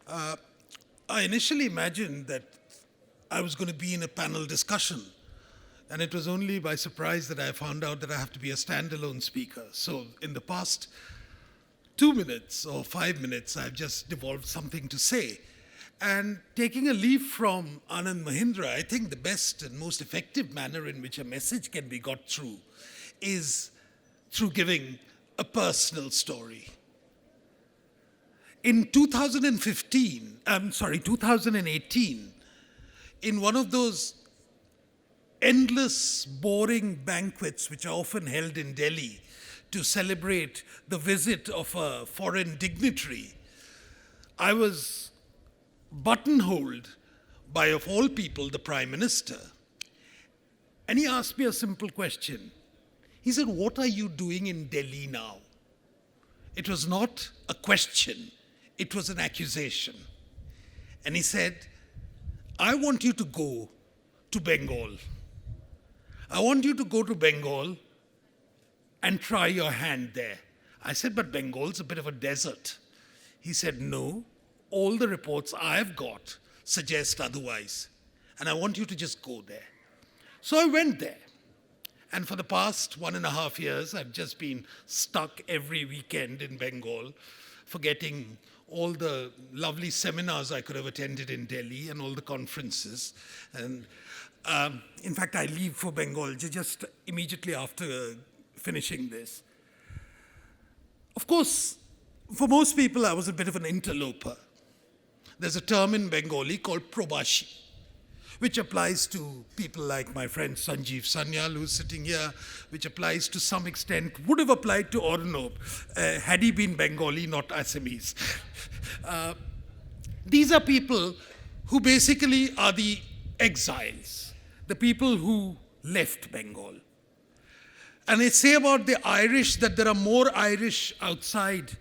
Uh, I initially imagined that I was going to be in a panel discussion, and it was only by surprise that I found out that I have to be a standalone speaker. So, in the past 2 minutes or 5 minutes, I've just devolved something to say. And taking a leaf from Anand Mahindra, I think the best and most effective manner in which a message can be got through is through giving a personal story. In 2018, in one of those endless, boring banquets which are often held in Delhi to celebrate the visit of a foreign dignitary, I was buttonholed by, of all people, the Prime Minister. And he asked me a simple question. He said, "What are you doing in Delhi now?" It was not a question, it was an accusation. And he said, "I want you to go to Bengal. I want you to go to Bengal and try your hand there." I said, "But Bengal's a bit of a desert." He said, "No, all the reports I've got suggest otherwise. And I want you to just go there." So I went there. And for the past 1.5 years, I've just been stuck every weekend in Bengal, forgetting all the lovely seminars I could have attended in Delhi and all the conferences. And in fact, I leave for Bengal just immediately after finishing this. Of course, for most people, I was a bit of an interloper. There's a term in Bengali called probashi, which applies to people like my friend Sanjeev Sanyal, who's sitting here, which applies to some extent, would have applied to Ornob had he been Bengali, not Assamese. These are people who basically are the exiles, the people who left Bengal. And they say about the Irish that there are more Irish outside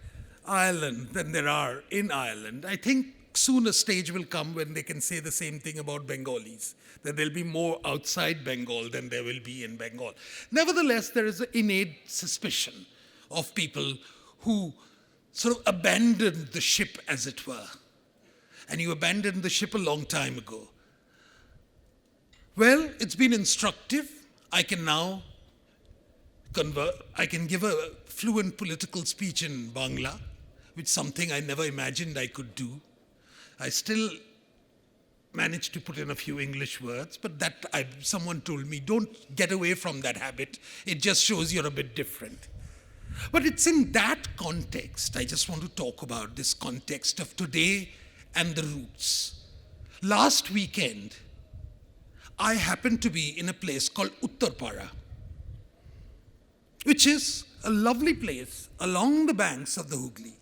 Ireland than there are in Ireland. I think soon a stage will come when they can say the same thing about Bengalis, that there'll be more outside Bengal than there will be in Bengal. Nevertheless, there is an innate suspicion of people who sort of abandoned the ship, as it were. And you abandoned the ship a long time ago. Well, it's been instructive. I can now give a fluent political speech in Bangla, which is something I never imagined I could do. I still managed to put in a few English words, but someone told me, don't get away from that habit. It just shows you're a bit different. But it's in that context, I just want to talk about this context of today and the roots. Last weekend, I happened to be in a place called Uttarpara, which is a lovely place along the banks of the Hooghly.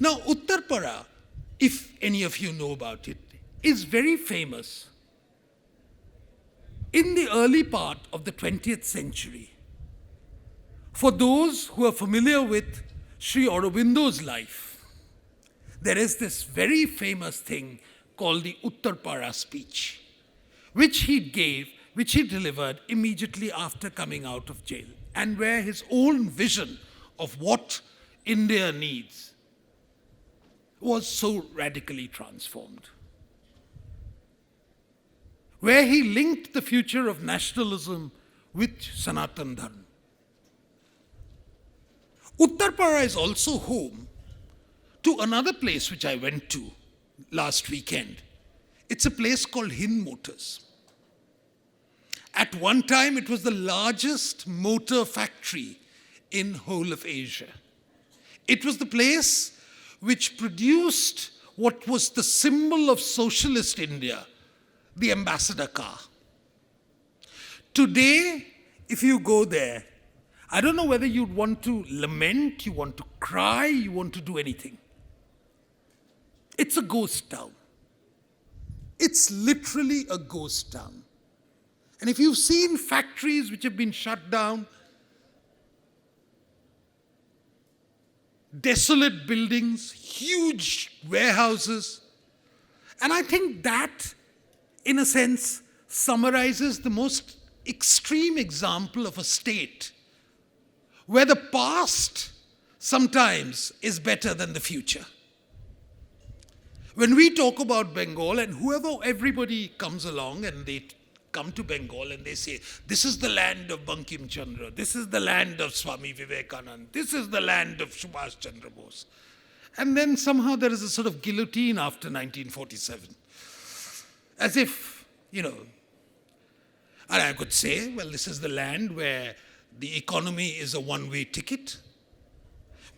Now, Uttarpara, if any of you know about it, is very famous. In the early part of the 20th century, for those who are familiar with Sri Aurobindo's life, there is this very famous thing called the Uttarpara speech, which he delivered immediately after coming out of jail, and where his own vision of what India needs was so radically transformed. Where he linked the future of nationalism with Sanatan Dharma. Uttarpara is also home to another place which I went to last weekend. It's a place called Hind Motors. At one time, it was the largest motor factory in whole of Asia. It was the place which produced what was the symbol of socialist India, the ambassador car. Today, if you go there, I don't know whether you'd want to lament, you want to cry, you want to do anything. It's a ghost town. It's literally a ghost town. And if you've seen factories which have been shut down, desolate buildings, huge warehouses, and I think that, in a sense, summarizes the most extreme example of a state where the past sometimes is better than the future. When we talk about Bengal, and everybody comes along and they come to Bengal and they say, this is the land of Bankim Chandra, this is the land of Swami Vivekananda, this is the land of Subhash Chandra Bose. And then somehow there is a sort of guillotine after 1947. As if, and I could say, well, this is the land where the economy is a one-way ticket.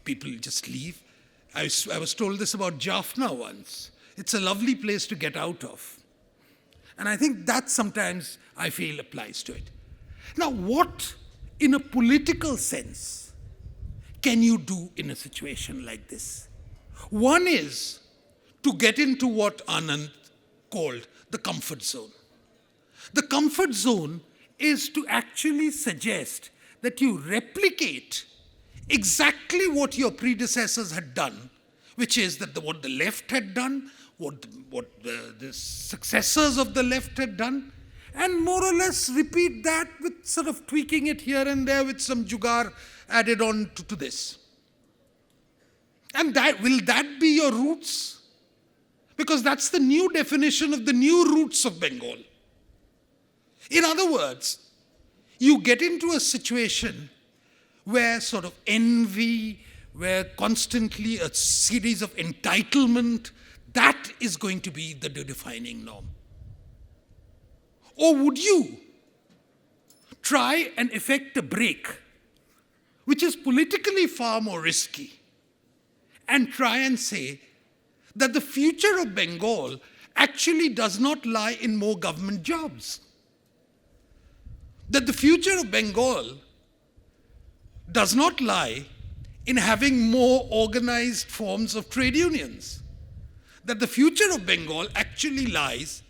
People just leave. I was told this about Jaffna once. It's a lovely place to get out of. And I think that sometimes I feel applies to it. Now, what, in a political sense, can you do in a situation like this? One is to get into what Anand called the comfort zone. The comfort zone is to actually suggest that you replicate exactly what your predecessors had done, which is that what the left had done, what the successors of the left had done, and more or less repeat that with sort of tweaking it here and there with some jugaad added on to this. And will that be your roots? Because that's the new definition of the new roots of Bengal. In other words, you get into a situation where sort of envy, where constantly a series of entitlement, that is going to be the defining norm. Or would you try and effect a break, which is politically far more risky, and try and say that the future of Bengal actually does not lie in more government jobs? That the future of Bengal does not lie in having more organized forms of trade unions. That the future of Bengal actually lies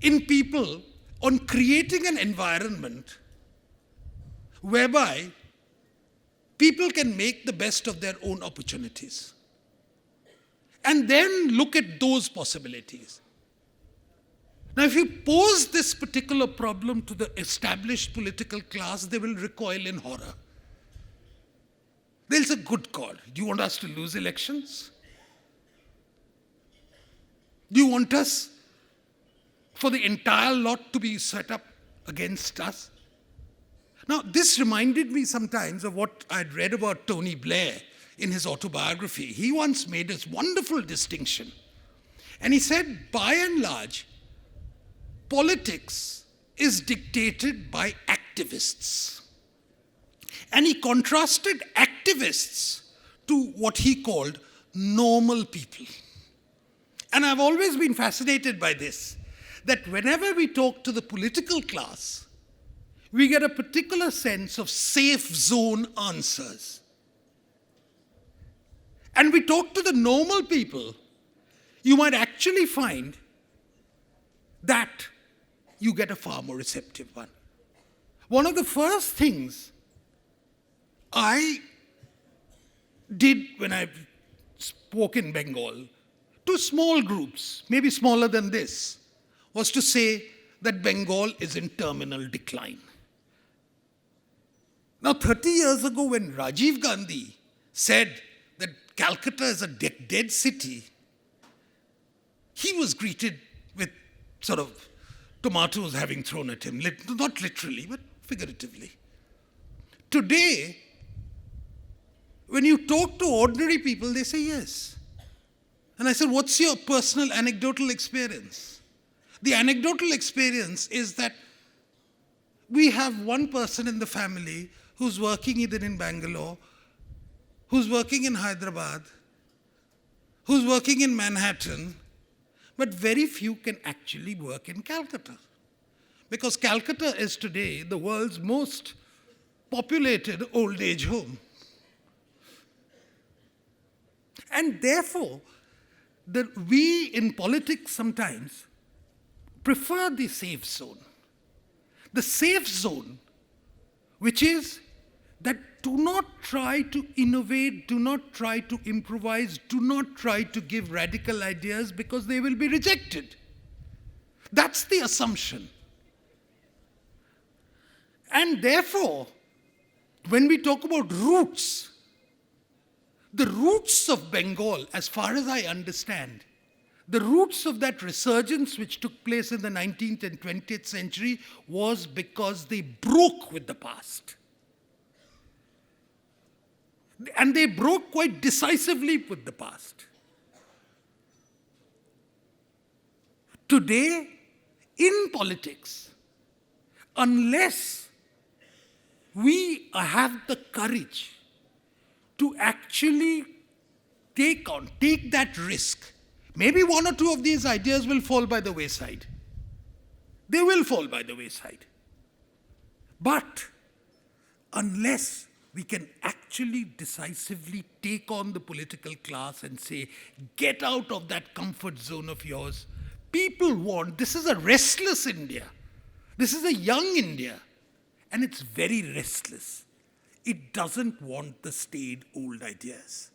in people on creating an environment whereby people can make the best of their own opportunities. And then look at those possibilities. Now, if you pose this particular problem to the established political class, they will recoil in horror. They'll say, good God, do you want us to lose elections? Do you want us, for the entire lot to be set up against us? Now, this reminded me sometimes of what I'd read about Tony Blair in his autobiography. He once made this wonderful distinction. And he said, by and large, politics is dictated by activists. And he contrasted activists to what he called normal people. And I've always been fascinated by this, that whenever we talk to the political class, we get a particular sense of safe zone answers. And we talk to the normal people, you might actually find that you get a far more receptive one. One of the first things I did when I spoke in Bengal to small groups, maybe smaller than this, was to say that Bengal is in terminal decline. Now, 30 years ago, when Rajiv Gandhi said that Calcutta is a dead city, he was greeted with sort of tomatoes having thrown at him, not literally, but figuratively. Today, when you talk to ordinary people, they say yes. And I said, what's your personal anecdotal experience? The anecdotal experience is that we have one person in the family who's working either in Bangalore, who's working in Hyderabad, who's working in Manhattan, but very few can actually work in Calcutta. Because Calcutta is today the world's most populated old age home. And therefore, we in politics sometimes prefer the safe zone. The safe zone, which is that do not try to innovate, do not try to improvise, do not try to give radical ideas because they will be rejected. That's the assumption. And therefore, when we talk about roots, the roots of Bengal, as far as I understand, the roots of that resurgence which took place in the 19th and 20th century was because they broke with the past. And they broke quite decisively with the past. Today, in politics, unless we have the courage to actually take that risk, maybe one or two of these ideas will fall by the wayside. They will fall by the wayside. But unless we can actually decisively take on the political class and say, get out of that comfort zone of yours, people want, this is a restless India. This is a young India. And it's very restless. It doesn't want the staid old ideas.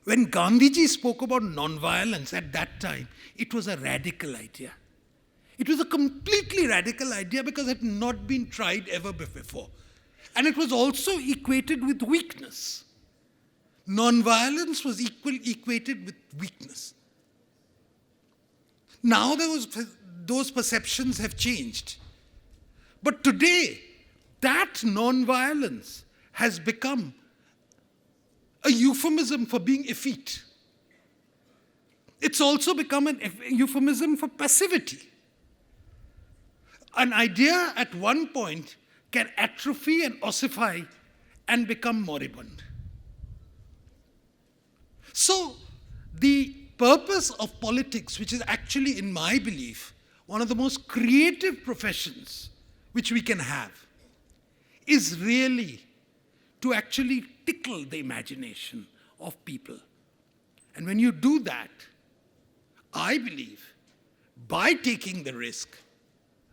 When Gandhiji spoke about non-violence at that time, it was a radical idea. It was a completely radical idea because it had not been tried ever before. And it was also equated with weakness. Non-violence was equated with weakness. Now those perceptions have changed. But today, that non-violence has become a euphemism for being effete. It's also become a euphemism for passivity. An idea at one point can atrophy and ossify and become moribund. So, the purpose of politics, which is actually, in my belief, one of the most creative professions which we can have, is really to actually tickle the imagination of people. And when you do that, I believe, by taking the risk,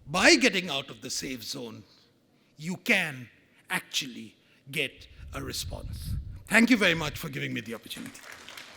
by getting out of the safe zone, you can actually get a response. Thank you very much for giving me the opportunity.